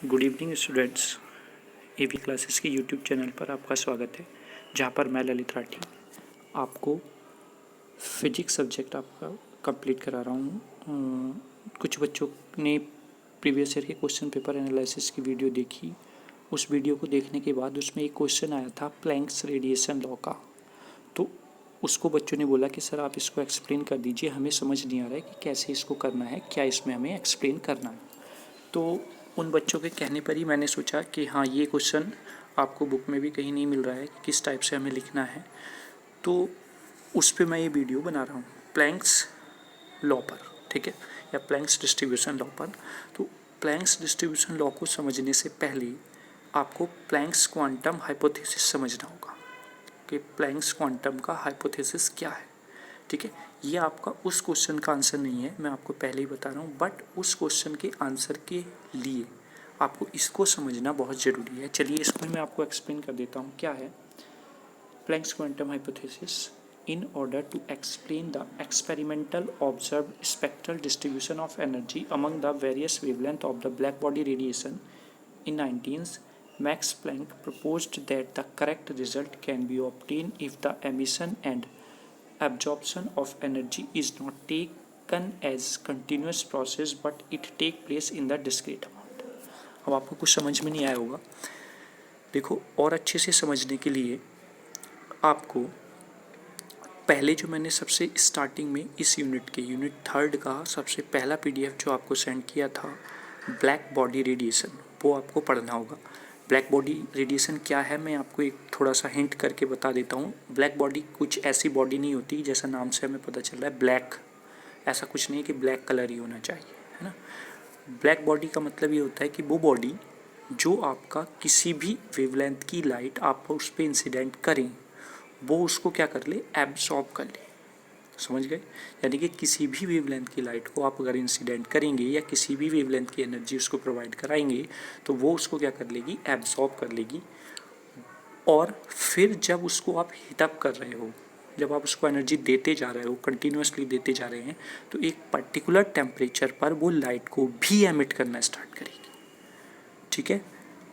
Good evening students. AV classes के YouTube channel पर आपका स्वागत है, जहां पर मैं ललित राठी आपको फिजिक्स सब्जेक्ट आपका कंप्लीट करा रहा हूं। कुछ बच्चों ने प्रीवियस ईयर के क्वेश्चन पेपर एनालिसिस की वीडियो देखी। उस वीडियो को देखने के बाद उसमें एक क्वेश्चन आया था प्लैंक्स रेडिएशन लॉ का। तो उसको बच्चों ने बोला कि सर आप इसको एक्सप्लेन कर दीजिए, हमें समझ नहीं आ रहा है कि कैसे इसको करना है, क्या इसमें हमें एक्सप्लेन करना है। तो उन बच्चों के कहने पर ही मैंने सोचा कि हाँ, ये क्वेश्चन आपको बुक में भी कहीं नहीं मिल रहा है कि किस टाइप से हमें लिखना है, तो उस पर मैं ये वीडियो बना रहा हूँ प्लैंक्स लॉ पर, ठीक है, या प्लैंक्स डिस्ट्रीब्यूशन लॉ पर। तो प्लैंक्स डिस्ट्रीब्यूशन लॉ को समझने से पहले आपको प्लैंक्स क्वांटम हाइपोथेसिस समझना होगा कि प्लैंक्स क्वांटम का हाइपोथेसिस क्या है। ठीक है, ये आपका उस क्वेश्चन का आंसर नहीं है, मैं आपको पहले ही बता रहा हूँ, बट उस क्वेश्चन के आंसर के लिए आपको इसको समझना बहुत ज़रूरी है। चलिए इसको मैं आपको एक्सप्लेन कर देता हूँ क्या है Planck's quantum hypothesis. In order to explain the experimental observed spectral distribution of energy among the various wavelengths of the black body radiation in 19th, Max Planck proposed that the correct result can be obtained if the emission and absorption of energy is not taken as continuous process but it take place in the discrete amount। अब आपको कुछ समझ में नहीं आया होगा, देखो और अच्छे से समझने के लिए आपको पहले जो मैंने सबसे स्टार्टिंग में इस यूनिट के यूनिट 3 का सबसे पहला पीडीएफ जो आपको सेंड किया था ब्लैक बॉडी रेडिएशन, वो आपको पढ़ना होगा। ब्लैक बॉडी रेडिएशन क्या है मैं आपको एक थोड़ा सा हिंट करके बता देता हूँ। ब्लैक बॉडी कुछ ऐसी बॉडी नहीं होती, जैसा नाम से हमें पता चल रहा है ब्लैक, ऐसा कुछ नहीं है कि ब्लैक कलर ही होना चाहिए, है ना। ब्लैक बॉडी का मतलब ये होता है कि वो बॉडी जो आपका किसी भी वेवलेंथ की लाइट आप उस पर इंसिडेंट करें, वो उसको क्या कर ले, एब्सॉर्ब कर ले। समझ गए? यानी कि किसी भी वेवलेंथ की लाइट को आप अगर इंसिडेंट करेंगे या किसी भी वेवलेंथ की एनर्जी उसको प्रोवाइड कराएंगे तो वो उसको क्या कर लेगी, एब्सॉर्ब कर लेगी। और फिर जब उसको आप हीटअप कर रहे हो, जब आप उसको एनर्जी देते जा रहे हो, कंटिन्यूसली देते जा रहे हैं, तो एक पर्टिकुलर टेम्परेचर पर वो लाइट को भी एमिट करना स्टार्ट करेगी। ठीक है,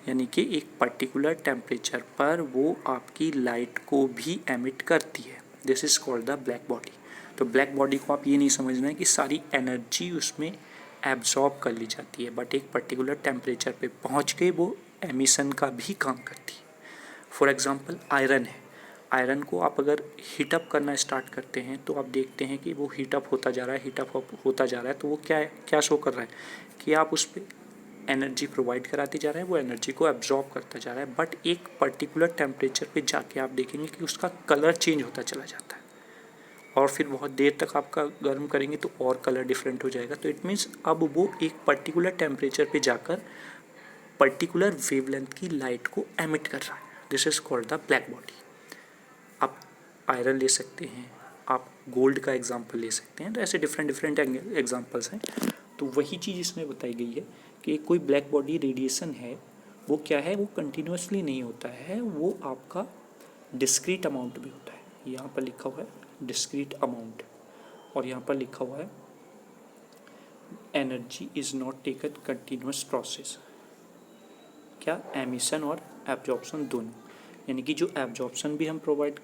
यानी कि एक पर्टिकुलर टेम्परेचर पर वो आपकी लाइट को भी एमिट करती है। This is called the black body. तो ब्लैक बॉडी को आप ये नहीं समझना है कि सारी एनर्जी उसमें एब्जॉर्ब कर ली जाती है, बट एक पर्टिकुलर टेम्परेचर पे पहुंच के वो एमिशन का भी काम करती है। फॉर एग्जांपल आयरन है, आयरन को आप अगर हीटअप करना स्टार्ट करते हैं तो आप देखते हैं कि वो हीटअप होता जा रहा है, हीटअप होता जा रहा है, तो वो क्या है, क्या शो कर रहा है कि आप उस पर एनर्जी प्रोवाइड कराते जा रहे हैं, वो एनर्जी को एब्जॉर्ब करता जा रहा है। बट एक पर्टिकुलर टेम्परेचर पे जाके आप देखेंगे कि उसका कलर चेंज होता चला जाता है, और फिर बहुत देर तक आपका गर्म करेंगे तो और कलर डिफरेंट हो जाएगा। तो इट मीन्स अब वो एक पर्टिकुलर टेम्परेचर पे जाकर पर्टिकुलर वेवलेंथ की लाइट को एमिट कर रहा है। This is called the black body. आप आयरन ले सकते हैं, आप गोल्ड का एग्जाम्पल ले सकते हैं, तो ऐसे डिफरेंट डिफरेंट एग्जाम्पल्स हैं। तो वही चीज़ इसमें बताई गई है कि कोई ब्लैक बॉडी रेडिएशन है, वो क्या है, वो कंटिन्यूसली नहीं होता है, वो आपका डिस्क्रीट अमाउंट भी होता है। यहाँ पर लिखा हुआ है डिस्क्रीट अमाउंट, और यहाँ पर लिखा हुआ है energy is not taken continuous process. क्या, एमिशन और एब्जॉर्प्शन दोनों, यानी कि जो एब्जॉर्प्शन भी हम प्रोवाइड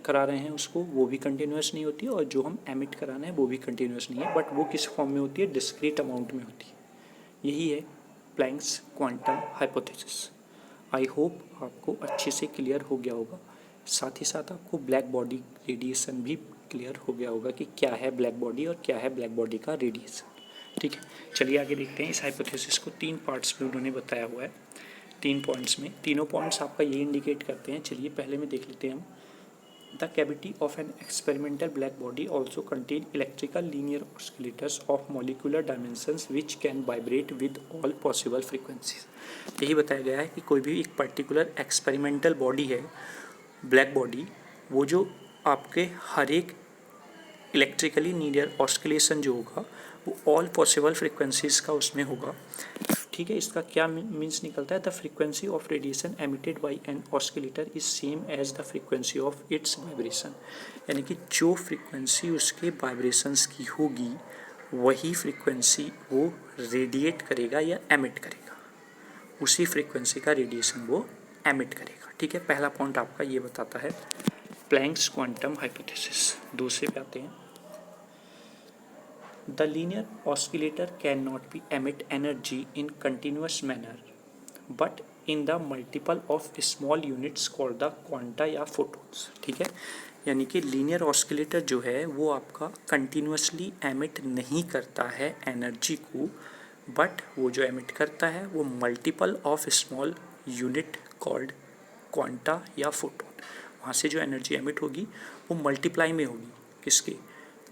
करा रहे हैं उसको, वो भी कंटिन्यूस नहीं होती है, और जो हम एमिट करा रहे हैं वो भी कंटिन्यूस नहीं है, बट वो किस फॉर्म में होती है, डिस्क्रीट अमाउंट में होती है। यही है Planck's quantum hypothesis. I hope आपको अच्छे से क्लियर हो गया होगा, साथ ही साथ आपको ब्लैक बॉडी रेडिएशन भी क्लियर हो गया होगा कि क्या है ब्लैक बॉडी और क्या है ब्लैक बॉडी का रेडिएशन। ठीक है, चलिए आगे देखते हैं। इस हाइपोथेसिस को 3 पार्ट्स में उन्होंने बताया हुआ है, 3 पॉइंट्स में। तीनों पॉइंट्स आपका ये इंडिकेट करते हैं। चलिए पहले में देख लेते हैं हम। The cavity of an experimental black body also contain electrical linear oscillators of molecular dimensions which can vibrate with all possible frequencies। यही बताया गया है कि कोई भी एक पर्टिकुलर एक्सपेरिमेंटल बॉडी है, ब्लैक बॉडी, वो जो आपके हर एक इलेक्ट्रिकली लीनियर ऑस्किलेशन जो होगा वो ऑल पॉसिबल फ्रिक्वेंसीज का उसमें होगा। ठीक है, इसका क्या मीन्स निकलता है, the frequency of radiation emitted by an oscillator is same as the frequency of its vibration. यानी कि जो फ्रीक्वेंसी उसके वाइब्रेशंस की होगी वही फ्रीक्वेंसी वो रेडिएट करेगा या एमिट करेगा। उसी फ्रीक्वेंसी का रेडिएशन वो एमिट करेगा। ठीक है, पहला पॉइंट आपका ये बताता है प्लैंक्स क्वांटम हाइपोथेसिस। दूसरे पे आते हैं, the linear oscillator can not be emit energy in continuous manner but in the multiple of small units called the quanta या फोटोन्स। ठीक है, यानी कि लीनियर ऑस्किलेटर जो है वो आपका कंटिन्यूअसली एमिट नहीं करता है एनर्जी को, बट वो जो एमिट करता है वो multiple of small unit called quanta या फोटोन। वहाँ से जो एनर्जी एमिट होगी वो मल्टीप्लाई में होगी, किसके,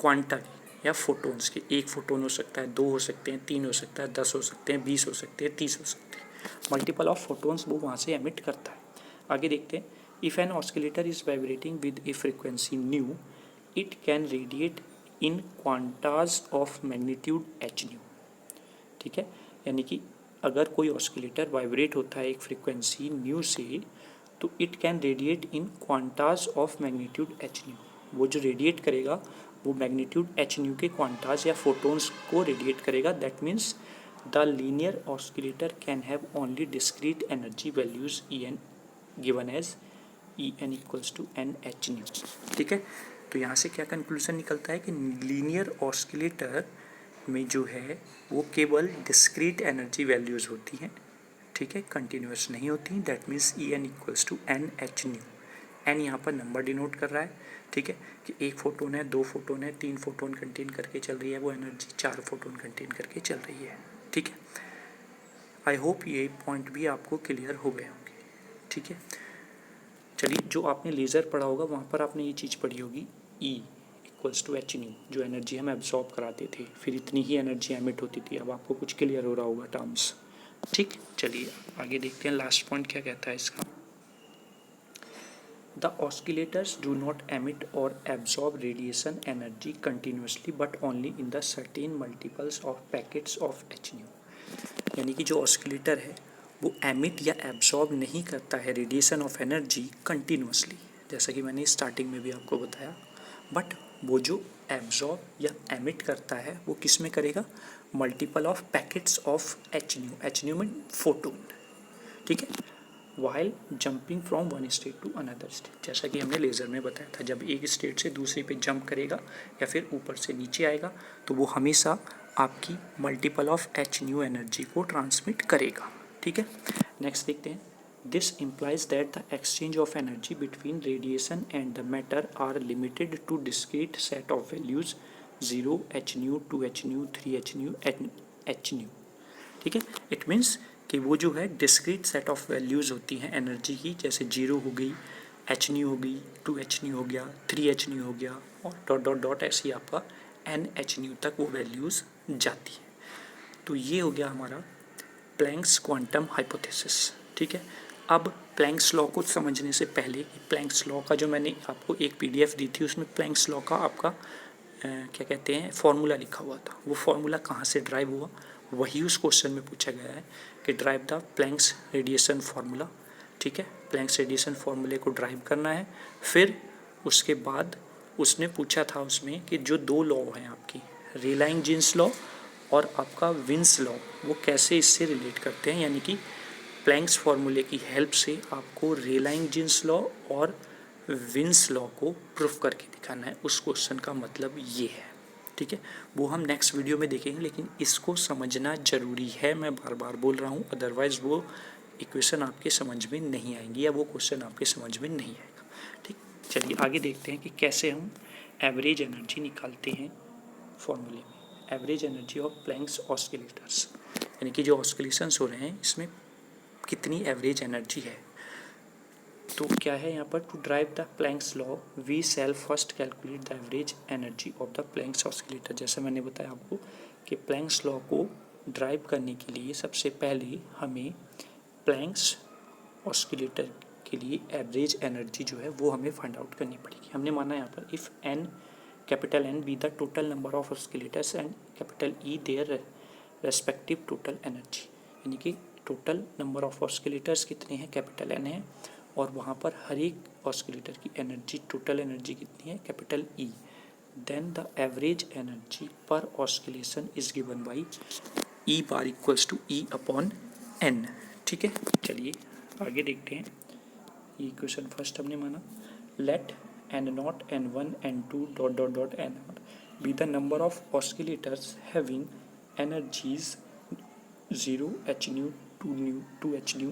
क्वांटा की या फोटोन्स के। एक फोटोन हो सकता है, दो हो सकते हैं, तीन हो सकता है, 10 हो सकते हैं, 20 हो सकते हैं, 30 हो सकते हैं। मल्टीपल ऑफ फोटोन्स वो वहाँ से एमिट करता है। आगे देखते हैं, if an oscillator is vibrating with a frequency nu it can radiate in quantas of magnitude H nu. ठीक है, यानी कि अगर कोई ऑस्किलेटर वाइब्रेट होता है एक फ्रिक्वेंसी न्यू से, तो it can radiate in quantas of magnitude H nu. वो जो रेडिएट करेगा वो मैग्नीट्यूड एच न्यू के क्वांटाज या फोटोन्स को रेडिएट करेगा। That means the linear oscillator can have only discrete energy values E n given as E n equals to n h nu. ठीक है, तो यहाँ से क्या कंक्लूजन निकलता है कि लीनियर ऑस्किलेटर में जो है वो केवल डिस्क्रीट एनर्जी वैल्यूज़ होती हैं। ठीक है, कंटिन्यूस नहीं होती। That means E n equals to n h nu. N यहाँ पर नंबर डिनोट कर रहा है। ठीक है, कि एक फोटोन है, दो फोटोन है, तीन फोटोन कंटेन करके चल रही है वो एनर्जी, चार फोटोन कंटेन करके चल रही है। ठीक है, आई होप ये पॉइंट भी आपको क्लियर हो गए होंगे। ठीक है, चलिए, जो आपने लेज़र पढ़ा होगा वहाँ पर आपने ये चीज़ पढ़ी होगी, E equals to H nu, जो एनर्जी हम एब्जॉर्ब कराते थे, फिर इतनी ही एनर्जी एमिट होती थी। अब आपको कुछ क्लियर हो रहा होगा टर्म्स। ठीक, चलिए आगे देखते हैं लास्ट पॉइंट क्या कहता है इसका। द ऑस्किलेटर्स डू नॉट एमिट और absorb radiation energy continuously but only in the certain multiples of packets of h new. यानी कि जो ऑस्किलेटर है वो एमिट या एब्जॉर्ब नहीं करता है रेडिएशन ऑफ एनर्जी कंटिन्यूसली, जैसा कि मैंने स्टार्टिंग में भी आपको बताया, बट वो जो एब्जॉर्ब या एमिट करता है वो किस में करेगा, multiple of packets of h nu. H nu में फोटोन। ठीक है, while jumping from one state to another state, जैसा कि हमने लेज़र में बताया था, जब एक स्टेट से दूसरे पे जंप करेगा या फिर ऊपर से नीचे आएगा तो वो हमेशा आपकी multiple of h nu energy को ट्रांसमिट करेगा। ठीक है, नेक्स्ट देखते हैं, this implies that the exchange of energy between radiation and the matter are limited to discrete set of values 0 h nu, 2 h nu, 3 h nu, h nu. ठीक है, it means कि वो जो है डिस्क्रीट सेट ऑफ वैल्यूज़ होती हैं energy की, जैसे 0 हो गई, एच न्यू हो गई, 2 एच न्यू हो गया, 3 एच न्यू हो गया, और डॉट डॉट डॉट ऐसी आपका एन एच न्यू तक वो वैल्यूज़ जाती है। तो ये हो गया हमारा प्लैंक्स क्वांटम हाइपोथेसिस। ठीक है, अब प्लैंक्स लॉ को समझने से पहले, प्लैंक्स लॉ का जो मैंने आपको एक पीडीएफ दी थी उसमें प्लैंक्स लॉ का आपका क्या कहते हैं फॉर्मूला लिखा हुआ था, वो फॉर्मूला कहाँ से ड्राइव हुआ वही उस क्वेश्चन में पूछा गया है कि drive the Planck's radiation formula. ठीक है, प्लैंक्स रेडिएशन फार्मूले को ड्राइव करना है। फिर उसके बाद उसने पूछा था उसमें कि जो दो लॉ हैं आपकी, रेलाइंग जीन्स लॉ और आपका विन्स लॉ, वो कैसे इससे रिलेट करते हैं, यानी कि प्लैंक्स फार्मूले की हेल्प से आपको रेलाइंग जीन्स लॉ और विन्स लॉ को प्रूफ करके दिखाना है। उस क्वेश्चन का मतलब ये है। ठीक है, वो हम नेक्स्ट वीडियो में देखेंगे, लेकिन इसको समझना ज़रूरी है, मैं बार बार बोल रहा हूँ, अदरवाइज़ वो इक्वेशन आपके समझ में नहीं आएंगी या वो क्वेश्चन आपके समझ में नहीं आएगा। ठीक, चलिए आगे देखते हैं कि कैसे हम एवरेज एनर्जी निकालते हैं फॉर्मूले में। एवरेज एनर्जी ऑफ प्लैंक्स ऑस्किलेटर्स, यानी कि जो ऑस्किलेशंस हो रहे हैं इसमें कितनी एवरेज एनर्जी है। तो क्या है यहाँ पर, to drive the Planck's law we shall first calculate the average energy of the Planck's oscillator. जैसे मैंने बताया आपको कि प्लैंक्स लॉ को ड्राइव करने के लिए सबसे पहले हमें प्लैंक्स ऑस्किलेटर के लिए एवरेज एनर्जी जो है वो हमें फाइंड आउट करनी पड़ेगी। हमने माना यहाँ पर if N capital N be the total number of oscillators and capital E their respective total energy, यानी कि टोटल नंबर ऑफ ऑस्किलेटर्स कितने हैं, कैपिटल एन है, और वहाँ पर हर एक ऑस्किलेटर की एनर्जी, टोटल एनर्जी कितनी है, capital E, then the average energy per oscillation is given by E bar equals to E upon N. ठीक है, चलिए आगे देखते हैं। ये क्वेश्चन फर्स्ट हमने माना, let n0 n1 n2 dot dot dot n0 be the number of oscillators having energies 0 h nu 2 nu 2 h nu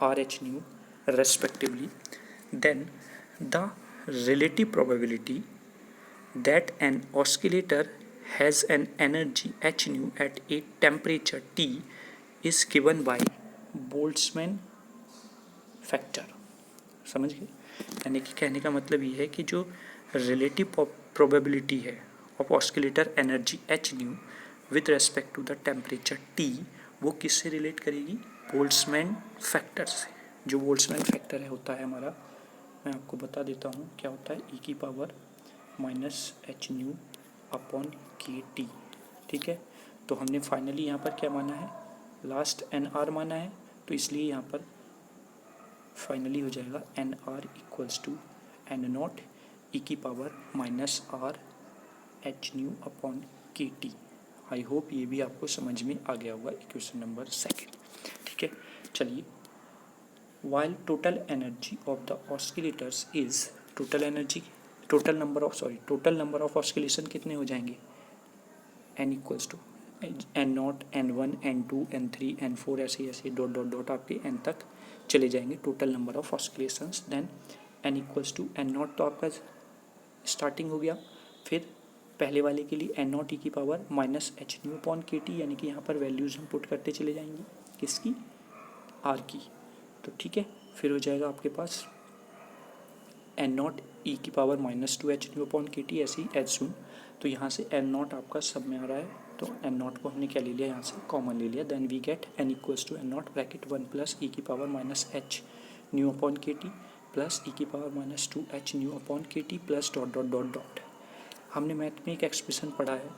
r h nu respectively, then the relative probability that an oscillator has an energy h nu at a temperature T is given by Boltzmann factor. समझ गए? यानी कि कहने का मतलब ये है कि जो रिलेटिव प्रोबेबिलिटी है of oscillator energy h nu with respect to the temperature T, वो किससे रिलेट करेगी? बोल्ट्जमैन फैक्टर से। जो बोल्ट्जमैन फैक्टर है होता है हमारा, मैं आपको बता देता हूँ क्या होता है, ई की power minus H nu upon K T. ठीक है, तो हमने फाइनली यहाँ पर क्या माना है, लास्ट एन आर माना है, तो इसलिए यहाँ पर फाइनली हो जाएगा N R equals to N naught E की power minus R H nu upon K T. I hope ये भी आपको समझ में आ गया होगा, इक्वेशन नंबर सेकेंड। ठीक है, चलिए, while total energy of the oscillators is, total energy, total number of oscillation कितने हो जाएंगे, N equals to N naught N one N two N three N four, ऐसे ऐसे डॉट डॉट डॉट आपके N तक चले जाएंगे total number of oscillations. Then N equals to N naught, तो आपका स्टार्टिंग हो गया, फिर पहले वाले के लिए एन नॉट ई की power minus H nu upon K T, यानी कि यहाँ पर वैल्यूज़ हम पुट करते चले जाएंगे, किसकी, आर की। तो ठीक है, फिर हो जाएगा आपके पास एन नॉट ई की power minus two H nu upon K T, ऐसी एच सून। तो यहाँ से एन नॉट आपका सब में आ रहा है, तो एन नॉट को हमने क्या ले लिया, यहाँ से कॉमन ले लिया। Then we get N equals to N naught bracket one plus E की power minus H nu upon K T plus E की power minus two H nu upon K T plus dot dot dot dot. हमने math में एक expression पढ़ा है,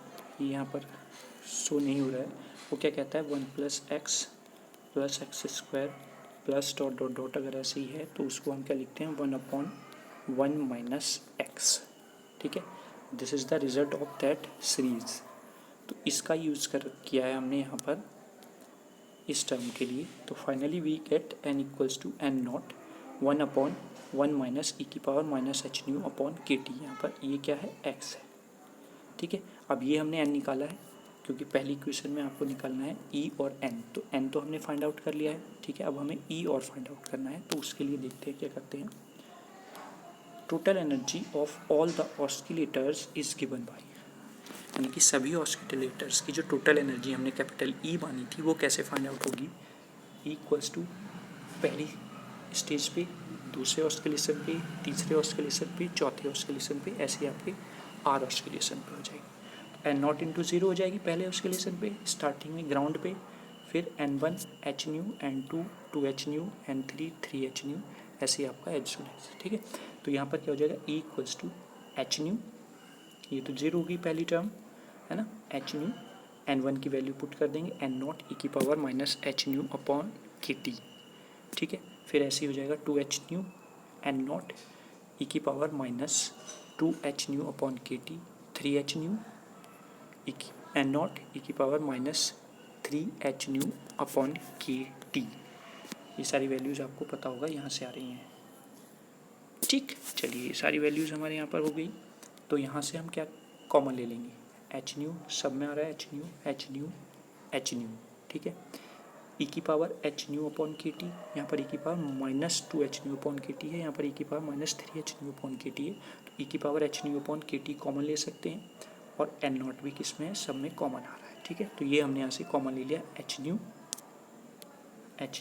ये यहाँ पर शो नहीं हो रहा है, वो क्या कहता है, one plus x square plus dot dot dot, अगर ऐसे ही है तो उसको हम क्या लिखते हैं, one upon one minus x. ठीक है, this is the result of that series. तो इसका यूज़ किया है हमने यहाँ पर इस टर्म के लिए। तो finally we get N equals to N naught one upon one minus E की power minus H nu upon K T. यहाँ पर ये क्या है, एक्स है। ठीक है, अब ये हमने एन निकाला है, क्योंकि पहली इक्वेशन में आपको निकालना है ई और एन, तो एन तो हमने फाइंड आउट कर लिया है। ठीक है, अब हमें ई और फाइंड आउट करना है, तो उसके लिए देखते हैं क्या करते हैं। Total energy of all the oscillators is given by, यानी कि सभी ऑस्किलेटर्स की जो टोटल एनर्जी हमने कैपिटल ई मानी थी, वो कैसे फाइंड आउट होगी, ई इक्वल्स टू पहली स्टेज पे, दूसरे ऑस्किलेशन पे, तीसरे ऑस्किलेशन पे, चौथे ऑस्किलेशन पे, ऐसे आपके आर ऑस्किलेशन पे हो जाएगी। एन नॉट इंटू जीरो हो जाएगी पहले ऑस्किलेशन पे, स्टार्टिंग में ग्राउंड पे, फिर n one H nu, n two two H nu, n three three H nu, ऐसे ही आपका एच वन है। ठीक है, तो यहाँ पर क्या हो जाएगा, E equals to H nu, ये तो जीरो होगी पहली टर्म है ना, एच न्यू, एन वन की वैल्यू पुट कर देंगे, एन नॉट ई की power minus H nu upon K T. ठीक है, फिर ऐसे ही हो जाएगा two H nu N naught E की power minus two H nu upon K T, three H nu N naught E की power minus three H nu upon K T. ये सारी वैल्यूज़ आपको पता होगा यहाँ से आ रही हैं। ठीक, चलिए ये सारी वैल्यूज़ हमारे यहाँ पर हो गई, तो यहाँ से हम क्या कॉमन ले लेंगे, एच न्यू सब में आ रहा है, H nu h nu h nu. ठीक है, ई की power H nu upon K T, यहाँ पर ई की power minus two H nu upon K T है, यहाँ पर ई की power minus three H nu upon K T है, तो ई की power H nu upon K T common ले सकते हैं, और एन नॉट भी किस में है, सब में कॉमन आ रहा है। ठीक है, तो ये हमने यहाँ से कॉमन ले लिया, एच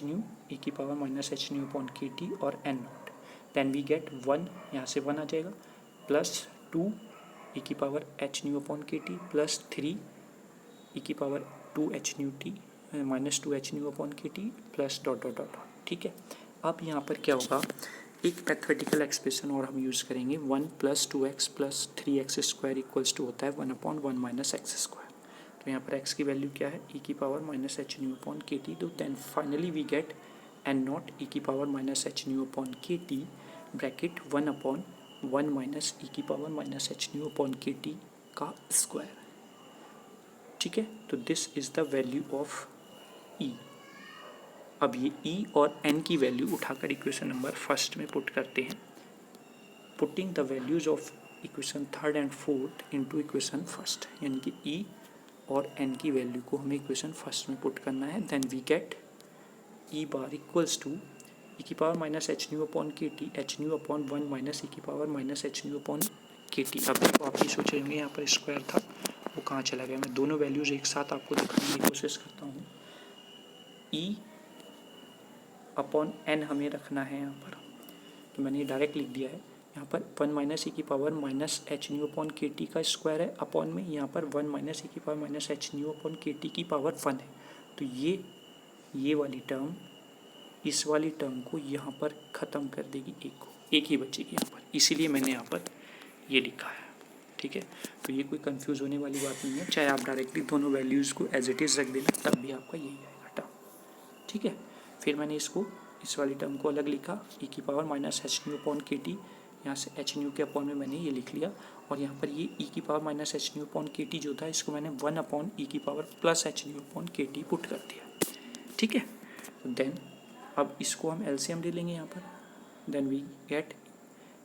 न्यू ई की power minus H nu upon K T और N naught. Then we get one, यहाँ से वन आ जाएगा, प्लस टू ई की power H nu upon K T plus three E की power two H nu T minus two H nu upon K T plus dot dot dot. ठीक है, अब यहाँ पर क्या होगा, एक मैथमेटिकल एक्सप्रेशन और हम यूज़ करेंगे, one plus two x plus three x square equals to होता है one upon one minus x square. तो यहाँ पर एक्स की वैल्यू क्या है, ई की power minus H nu upon K T. तो then finally we get N naught E की power minus H nu upon K T bracket one upon one minus E की power minus H nu upon K T का square. ठीक है, तो this is the value of E. अब ये E और N की वैल्यू उठाकर इक्वेशन नंबर फर्स्ट में पुट करते हैं। Putting the values of equation third and fourth into equation first, यानी कि ई और एन की वैल्यू को हमें इक्वेशन फर्स्ट में पुट करना है। Then we get E bar equals to E की power minus H nu upon K T, H nu upon 1 minus E की power minus H nu upon K T. अब देखो आप ये सोच रहे होंगे यहाँ पर स्क्वायर था वो कहाँ चला गया। मैं दोनों वैल्यूज एक साथ आपको दिखाने की कोशिश करता हूँ। ई अपॉन एन हमें रखना है यहाँ पर, तो मैंने ये डायरेक्ट लिख दिया है। यहाँ पर 1 माइनस ई की power minus H nu upon K T का स्क्वायर है, अपॉन में यहाँ पर 1 माइनस ई की power minus H nu upon K T की पावर 1 है। तो ये वाली टर्म इस वाली टर्म को यहाँ पर ख़त्म कर देगी, एक ही बचेगी यहाँ पर, इसीलिए मैंने यहाँ पर ये लिखा है। ठीक है, तो ये कोई कंफ्यूज होने वाली बात नहीं है, चाहे आप डायरेक्टली दोनों वैल्यूज़ को एज इट इज़ रख देना तब भी आपका यही आएगा टर्म। ठीक है, फिर मैंने इसको इस वाली टर्म को अलग लिखा, ई की power minus H nu upon K T, यहाँ से एच न्यू के अपॉन में मैंने ये लिख लिया, और यहाँ पर ये ई की power minus H nu upon K T जो था इसको मैंने 1 अपॉन ई की power plus H nu upon K T put कर दिया। ठीक है, तो देन अब इसको हम एलसीएम ले लेंगे यहाँ पर। देन वी गेट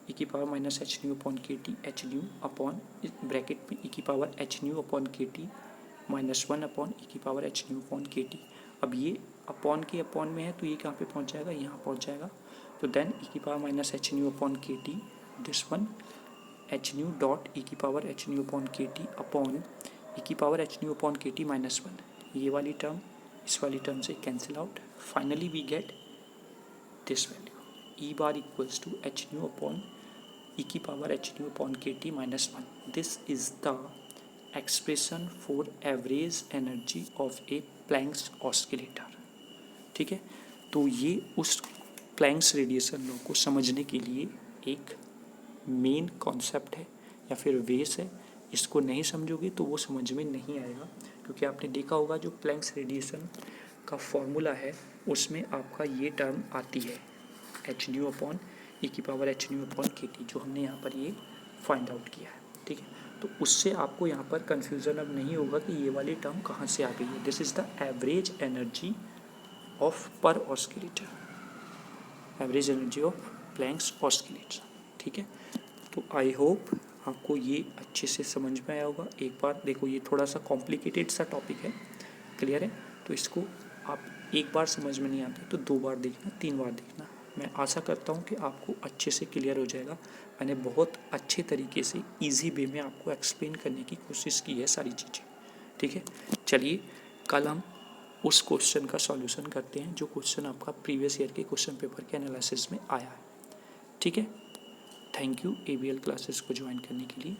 ई की power minus H nu upon K T, H nu upon bracket में ई की power H nu upon K T minus 1 upon E की power H nu upon K T. अब ये upon के upon में है तो ये कहाँ पे पहुँच जाएगा, यहाँ पहुँच जाएगा। तो देन ई की power minus H nu upon K T, this one H nu dot E की power H nu upon K T upon E की power H nu upon K T minus 1। ये वाली टर्म इस वाली term से cancel out. Finally we get this value E bar equals to H nu upon E की power H nu upon K T minus 1। This is the expression for average energy of a Planck's oscillator. ठीक है, तो ये उस planks radiation law को समझने के लिए एक मेन कॉन्सेप्ट है या फिर वेस है। इसको नहीं समझोगे तो वो समझ में नहीं आएगा, क्योंकि आपने देखा होगा जो प्लैंक्स रेडिएशन का फॉर्मूला है उसमें आपका ये टर्म आती है एच न्यू अपॉन ई की power H nu upon K T, जो हमने यहाँ पर ये फाइंड आउट किया है। ठीक है, तो उससे आपको यहाँ पर कन्फ्यूज़न अब नहीं होगा कि ये वाली टर्म कहाँ से आ गई है। This is the average energy of per oscillator, average energy of Planck's oscillator. ठीक है, तो आई होप आपको ये अच्छे से समझ में आया होगा। एक बार देखो, ये थोड़ा सा कॉम्प्लिकेटेड सा टॉपिक है, क्लियर है, तो इसको आप एक बार समझ में नहीं आता तो 2 बार देखना, 3 बार देखना। मैं आशा करता हूँ कि आपको अच्छे से क्लियर हो जाएगा। मैंने बहुत अच्छे तरीके से इजी वे में आपको एक्सप्लेन करने की कोशिश की है सारी चीज़ें। ठीक है, चलिए कल हम उस क्वेश्चन का सॉल्यूशन करते हैं जो क्वेश्चन आपका प्रीवियस ईयर के क्वेश्चन पेपर के एनालिसिस में आया है। ठीक है, थैंक यू ABL क्लासेस को ज्वाइन करने के लिए।